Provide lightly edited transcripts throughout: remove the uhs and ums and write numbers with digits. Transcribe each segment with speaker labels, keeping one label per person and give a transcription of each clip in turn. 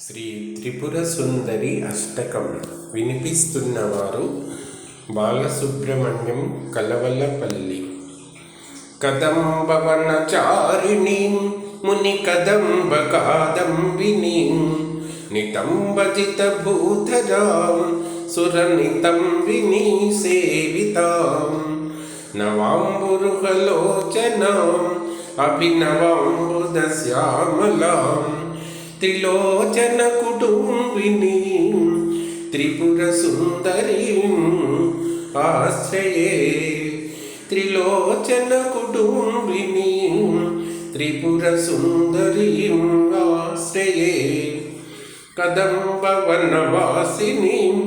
Speaker 1: శ్రీ త్రిపుర సుందరి అష్టకం వినిపిస్తున్నవారు బాలసుబ్రహ్మణ్యం కలవలపల్లి. కదంబవనచారిణీం ముని కదంబ కాదంబినీం నితంబజితభూధరాం సురనితంబినీ సేవితాం నవాంబురుహలోచనాం అభినవాంబుదశ్యామలాం త్రిలోచన కుటుంబినీం త్రిపుర సుందరీం ఆశ్రయే. త్రిలోచన కుటుంబినీం త్రిపుర సుందరీం ఆశ్రయే. కదంబవనవాసినీం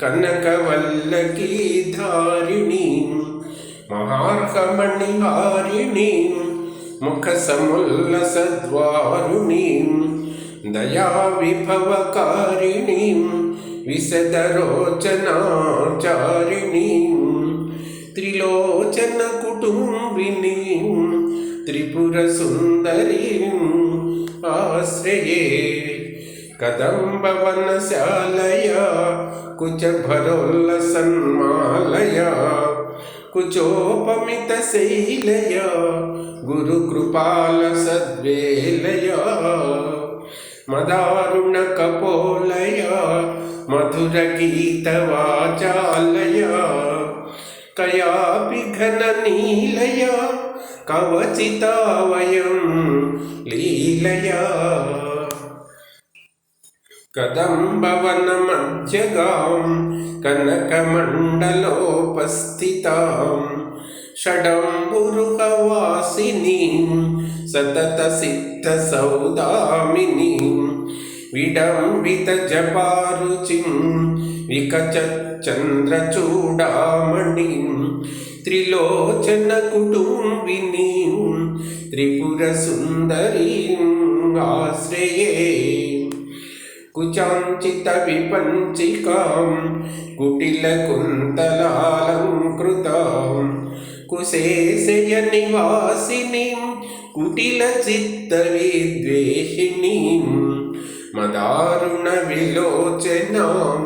Speaker 1: కనకవల్లకీ ధారిణీం మహార్హమణిహారిణీం ముఖసముల్లసద్వారుణీం దయావిభవకారిణీం విశదరోచనాచారిణీం త్రిలోచన కుటుంబినీం త్రిపుర సుందరీం ఆశ్రయే. కదంబవనశాలయా కుచభరోల్లసన్మాలయా కుచోపమిత శైలయా గురుకృపాల సద్వేలయా మదారుణ కపోలయా మధుర గీతవాచాలయా కయాపి ఘన నీలయా కవచితావయం లీలయా. కదంబవన మధ్యగాం కనకమండలోపస్థితాం షడంబురుహవాసినీం సతత సిద్ధ సౌదామినీం విడంబిత జపారుచిం వికచంద్రచూడామణిం త్రిలోచన కుటుంబినీం త్రిపుర సుందరీం ఆశ్రయే. కుచాంచిత విపంచికాం కుటిల కుంతలాలంకృతాం కుశేషయ నివాసినీం కుటిల చిత్త విద్వేషిణీం మదారుణ విలోచనాం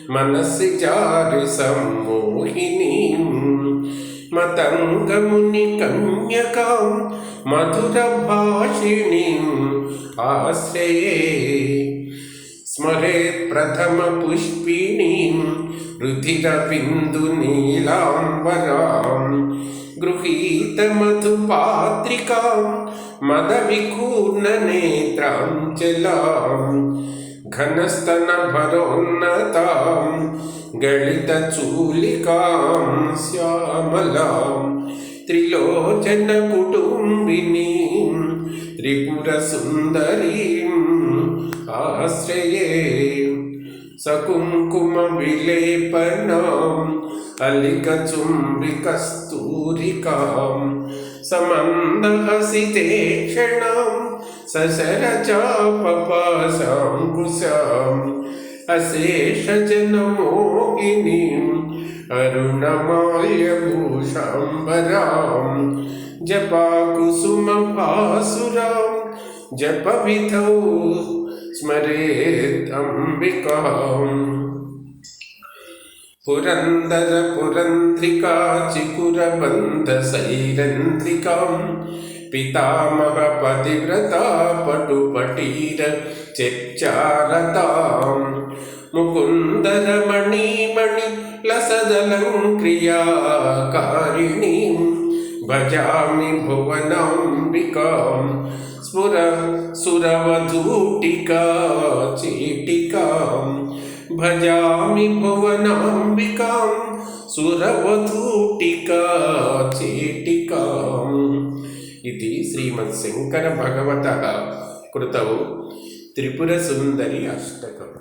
Speaker 1: మనసి చారు సమ్మోహినీం మతంగముని కన్యకాం మధుర భాషిణీం ఆశ్రయే. స్మరేత్ ప్రథమ పుష్పిణీం రుధిర బిందు నీలాంబరాం గృహీత మధుపాత్రికాం మద వికూర్ణ నేత్రాం చలాం ఘనస్తన భరోన్నతాం గళిత చూలికాం శ్యామలాం త్రిలోచన కుటుంబినీం త్రిపుర సుందరీం ఆశ్రయే. సకుంకుమ విలేపనాం అలిక చుంబి కస్తూరికాం సమందహసితే క్షణాం ససర చాపపాశాం కుశాం అశేష జనమోహినీం అరుణమాల్యభూషాంబరాం జపాకుసుమ భాసురాం జప విధౌ స్మరేత్ అంబికాం. పురందర పురంధ్రికా చికుర బంధ సైరంధ్రికాం పితామహ పతివ్రతా పటుపటీర చర్చారతాం ముకుందర మణిమణి లసదలంక్రియాకారిణీం భజామి భువనాంబికాం స్ఫుర సురవధూటికా చీటికాం భజామి భువనాంబికాం సురవధూటికా చీటికాం. ఇది శ్రీమద్శంకర భగవతః కృతౌ త్రిపుర సుందరి అష్టకం.